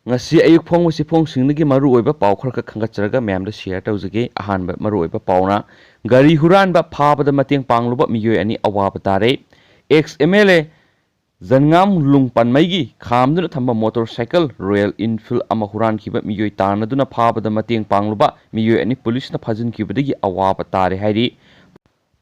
ngasi ayuk phong si phong singnagi maru oiba paw khar ka khangatcharaga ma'am da share tawjage ahanba maru oiba pawna gari huran ba phabada mateng pangluba miyoi ani awaba tare ex MLA Zangam lung panmaigi khamduna thamba motorcycle Royal Enfield ama huran kiba miyoi tanaduna phabada mateng pangluba miyoi ani police na phajin kibadagi awaba tare hairi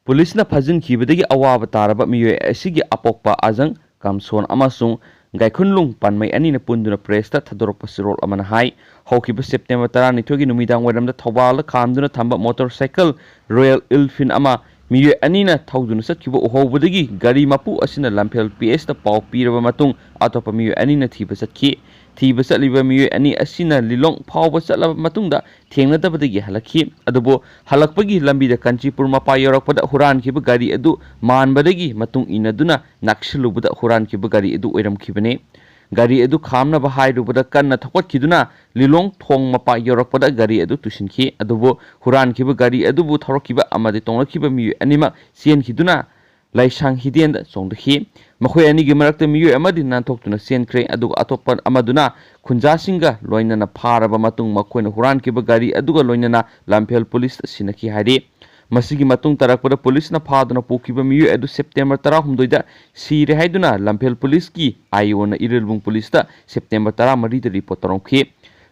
police na phajin kibadagi awaba taraba miyoi asigi apokpa ajang kamson amasung Gaikhunlung panmai ani na punduna press ta thadorok pasirol amana hai hokiba September 12 gi numidang wedamda thawal khamduna thamba motorcycle Royal Enfield ama miyoi ani na thawduna sakhiba ohobudagi gari mapu asina lamphel PS ta paw piraba matung atopa miyoi ani na thiba sakhi thiba satliba miyoi ani asina lilong phawba satlaba matungda thengnadabadagi halakhi adubo halakpagi lambi da Kanchipur mapa yorakpada huran khiba gari adu manbadagi matung inaduna nakshilubada huran khiba gari adu oiramkhibane gari adu khamna ba hairubada kanna thokwatkiduna lilong thong mapa yorakpada gari adu tusinkhi adubo huran khiba gari adu bu thorokiba amade tonglakiba miyoi anima sienkhiduna laisang hidien da songdakhi makhoi ani gi marakta miyoi amadi nanthokutuna senkre aduga atopan amaduna khunjasinga loinana pharaba matung makhoina huran kiba gari aduga loinana lamphel police sinaki hari masigi matung tarakpada police na phaduna pokiba miyoi adu September 13 da sire haiduna lamphel police ki ayona irilbung police da September 13 da report tarongkhi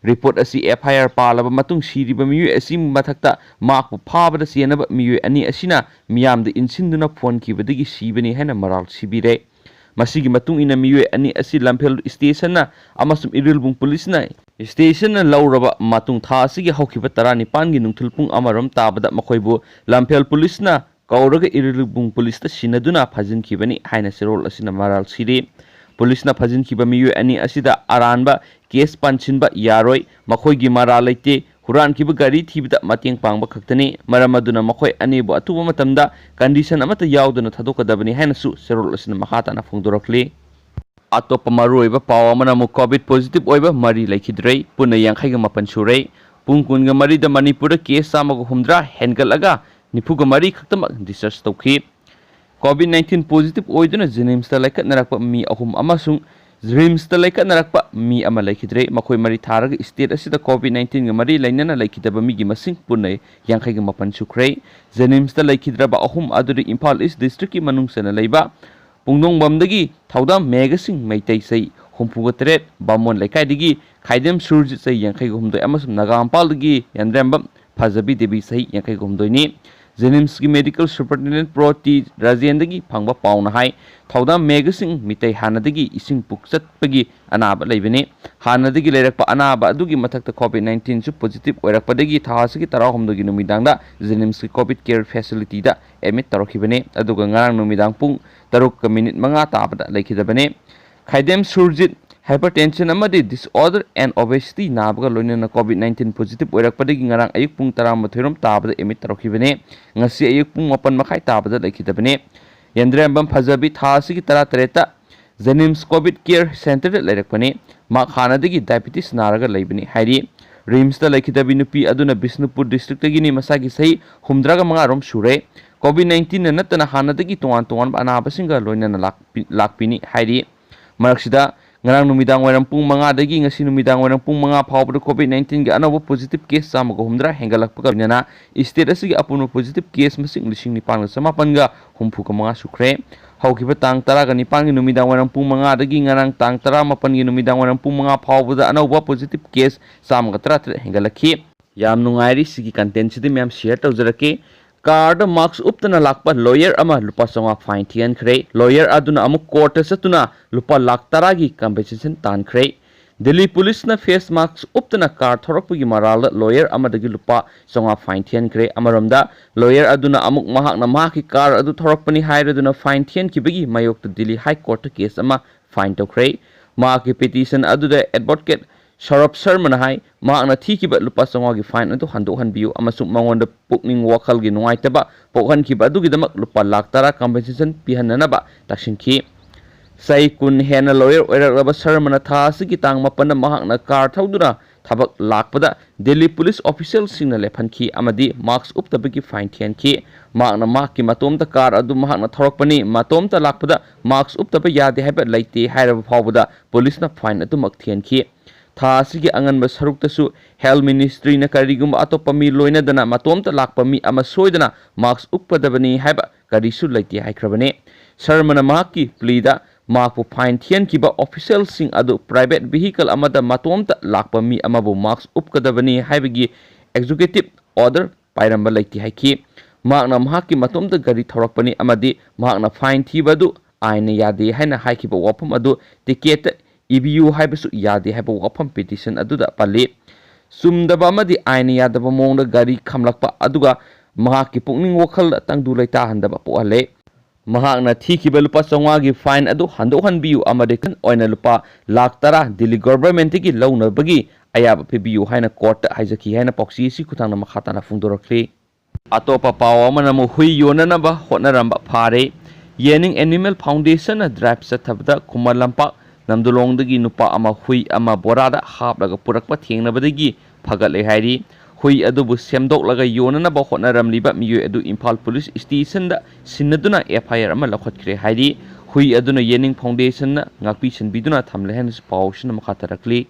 report asi FIR palaba matung siriba miyoi asi mathakta makpu phabada sienaba miyoi ani asina miyamda insinduna phone kibadagi sibani hena maral sibire masigi matung ina miyoi ani asi lamphel station na amasum irilbung police na station na lauraba matung tha asigi haukiba 19 gi nungthulpung amaram tabada makoibu lamphel police na kauraga irilbung police ta sinaduna phajin kibani haina serol asina maral siri police na phajin kiba miyoi ani asida aranba case panchinba yaroi makhoi gi mara laite huran kiba gari thibida mateng pangba khaktani maramaduna makhoi ani bu atuba matamda condition amata yauduna thadokadabani hainasu serol asina mahata na phongdorakli atopa maroiba pawa mana mu covid positive oiba mari laikhidrei puna yankhai ga mapan surei pungkun ga mari da Manipur da case samago humdra hengalaga nifuga mari khaktama discharge tawkhi COVID-19 positive oiduna Jenims ta laikat narakpa mi ahum amasung Jenims ta laikat narakpa mi ama laikhidre makhoi mari tharaga state asida COVID-19 ga mari lainana laikhidaba mi gi masing punai yankhai ga mapan sukhrei Jenims ta laikhidraba ahum aduri Imphal East district ki manung sana leiba pungdong bamdagi thauda megasing maitai sei humpuga tret bamon laikai digi khaidem surjit sei yankhai ga humdoi amasum Nagampal digi yandrembam phajabi debi sei yankhai ga humdoi ni Jenims ki medical superintendent Proti Rajendagi phangba pauna hai thauda megasing mitai hanadagi ising puksatpagi anaba leibene hanadagi leirakpa anaba adugi mathakta COVID-19 su positive oirakpadagi thasigi 13 gi numidangda Jenims ki covid care facility da admit tarokhibane aduga ngarang numidang pung 3:05 tabada leikhidabane khaidem surjit hypertension amadi disorder and obesity nabaga loinana COVID-19 positive oirakpadagi ngarang ayuk pung 13 tabada emit tarokhibane ngasi ayuk pung 8 makhai tabada laikhidabane yandrembam phajabi thasigi 13 ta Jenims covid care center da lairakpane ma khanadagi diabetes naraga leibani hairi rims ta laikhidabi nupi aduna Bisnupur district tagini masagi sahi humdraga manga rom sure COVID-19 na natana hanadagi tuan anabasinga loinana lakpini hairi maraksida ngarang numidang wairang pung manga dagi ngasi numidang wairang pung manga phawbada COVID-19 ga anoba positive case samago humdra hengalakpa nana state asigi apuno positive case masing 9,9 ga humpu ka manga sukre haukiba tang 10 ga 9 gi numidang wairang pung manga dagi ngarang tang 18 gi numidang wairang pung manga phawbada anoba positive case samaga 13 hengalakhi yam nungairi sigi content sidi mem share tawjarake Card Mask Uptana Lakpa Lawyer ama Lupa songa fine thihankhre lawyer aduna amuk court satuna Lupa lakh taragi compensation tankhre Delhi police na face mask Uptana card thorakpagi maral lawyer amadagi Lupa songa fine thihankhre amaramda lawyer aduna amuk mahak na mahaki car adu thorakpani hairaduna fine thiankibagi mayokta Delhi High Court case ama fine tokre mahaki petition aduda advocate Sharap Sharma hai maakna thikiba lupa songa gi fine adu handohan biu amasung mangonda pukning wakal gi nuaitaba pokhan ki badu gi damak lupa lakh tara compensation pihanana ba taksinki sai kun hena lawyer oiraba Sharma na tha sigi tang mapana mahakna car thauduna thabak lakpada Delhi police official singna lephanki amadi marks uptabagi fine thianki maakna mahki matomta car adu mahakna thorakpani matomta lakpada marks uptaba yade haiba laite hairaba phawbada police na fine adu mak thianki Tha asigi anganba saruktasu Health Ministry na karigumba atopa mi loinadana matomta lakpa mi ama soidana mask uppadabani haiba karisu laiti haikrabane. Sarmana mahaki plida makpu fine thian kiba official sing adu private vehicle amada matomta lakpa mi amabu mask upkadabani haibagi executive order pairamba laiti haiki. Makna mahaki matomta gari thorakpani amadi makna fine thibadu aina yade haina haikiba wapam adu ticket EBU haibasu yade haiba wapam petition aduda pali. Sumdaba amadi aina yadaba mongda gari khamlakpa aduga mahaki pukning wakhal tangdu laita handaba pohale. Mahakna thikiba lupa chawngagi fine adu handohanbiyu amadi kan oina lupa lakh tara Delhi government ki launabagi ayaba pibiyu haina court haijaki haina pauksi si khutangna makhatana phungdorakli. Atopa paw amana mu hui yonanaba hotnaramba phare. Yening Animal Foundation na drive sathabda Kumalampak namdulongdagi nupa ama hui ama borada haplaga purakpa thengnabadagi phagatle hairi. Hui adubu semdoklaga yonanaba hotnaramliba miyoy adu Imphal Police Station da sinnaduna FIR ama lakhatkre hairi. Hui aduna Yening Foundation na ngakpi sinbiduna thamle haina pawsina makatarakli.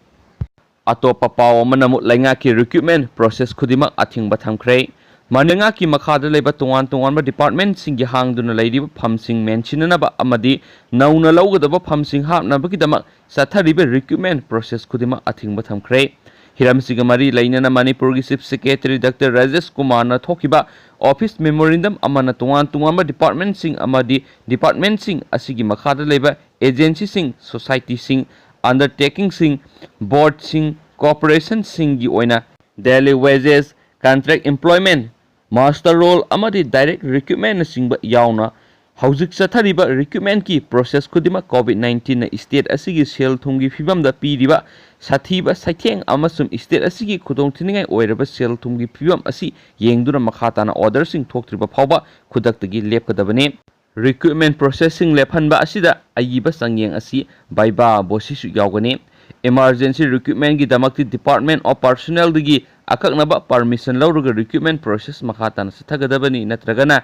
Atopa paw amana mu laingaki recruitment process khudima athingba thamkhre. Mananga ki makhada leba tongan department sing hangduna lady phamsing mentionaba amadi nauna lawgadaba phamsing hapnabaki damak satharibe recruitment process khudima athingba thamkhre. Hiram Sigamari lainana Manipur gi Chief Secretary Dr. Rajesh Kumar na thokiba office memorandum amana tongan department sing amadi department sing asigi makhada leba agency sing society sing undertaking sing board sing corporation sing gi oina daily wages contract employment master role amadi direct recruitment na singba yauna hauzik sathariba recruitment ki process khudima COVID-19 na state asigi sel thumgi phibamda piriba sathiba saitheng amasum state asigi khudong thiningai oiraba sel thumgi phibam asi yengduna makhatana order sing thoktriba phawba khudaktagi lepkadabane. Recruitment processing lephanba asida ayiba sangyeng asi baiba bosisu yawgani. Emergency recruitment gi damakti Department of Personnel digi akaknaba permission lawruga recruitment process makhatana sathagadabani natragana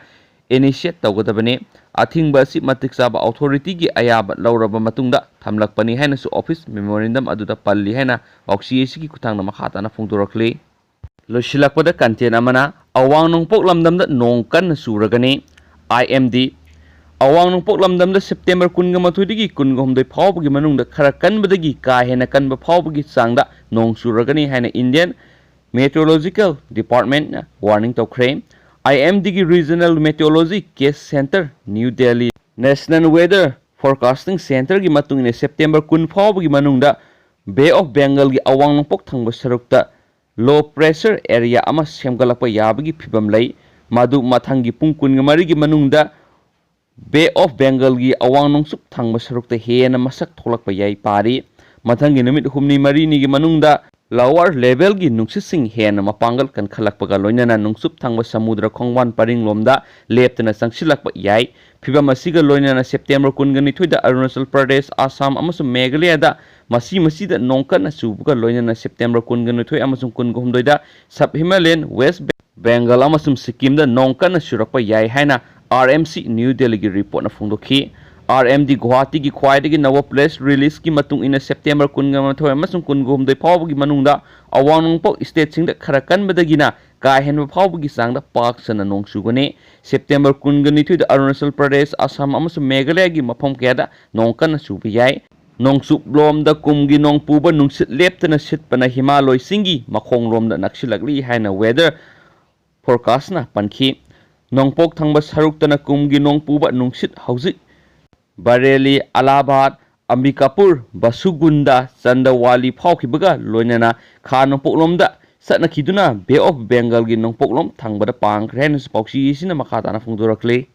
initiate tawgadabani. Athingba asi matik saba authority gi ayaba lawraba matungda thamlakpani haina su office memorandum aduda palli haina oxyc gi kuthangna makhatana phungdorakli. Losilakpada content amana awang nongpok lamdamda nong kan suragani. IMD awang nongpok lamdamda September 12 digi 13 phawbagi manungda khara kanbadagi ka hena kanba phawbagi changda nong suragani haina Indian Meteorological Department na warning tawkhre. IMD gi Regional Meteorology Case Center New Delhi National Weather Forecasting Center gi matungina September 10 phawbagi manungda Bay of Bengal gi awang nongpok thangba sarukta low pressure area ama semgalakpa yabagi phibam lei. Madu mathangi pung 13 gi manungda Bay of Bengal gi awang nongsup thangba sarukta hena masak tholakpa yai pari. Mathangi numit humni marini gi manungda lower level gi nungsising hena mapangal kan khalakpaga loinana nungsup thangba samudra khongwan paring lomda leptana sangsilakpa yai. Phibam asiga loinana September 12 da Arunachal Pradesh, Assam amasung Meghalaya da masida nongkan asubuga loinana September 12 amasung 13 da Sub Himalayan West Bengal amasung Sikkim da nongkan surakpa yai haina RMC New Delhi gi report na phungdokhi. RMD Guwahati gi khwaidagi nawa press release ki matung ina September 12 amasung 13 phawbagi manungda awang nongpok state singda khara kanbadagina ka henba phawbagi changda pak sana nong sugane. September 12 da Arunachal Pradesh, Assam amasung Meghalaya gi mafam kayada nongkan suba yai. Nongsup lomda kumgi nongpuba nungsit leptana sitpana Himalaya singi makhong lomda naksilakli haina weather forecast na pankhi. Nongpok thangba saruktana kumgi nongpuba nungsit hauzik Bareilly, Allahabad, Ambikapur, Basugunda, Chandawali phawkhibaga loinana kha nongpok lomda satna khiduna Bay of Bengal gi nongpok lom thangbada pangkhre haina pauksi sina makhatana phungdorakli.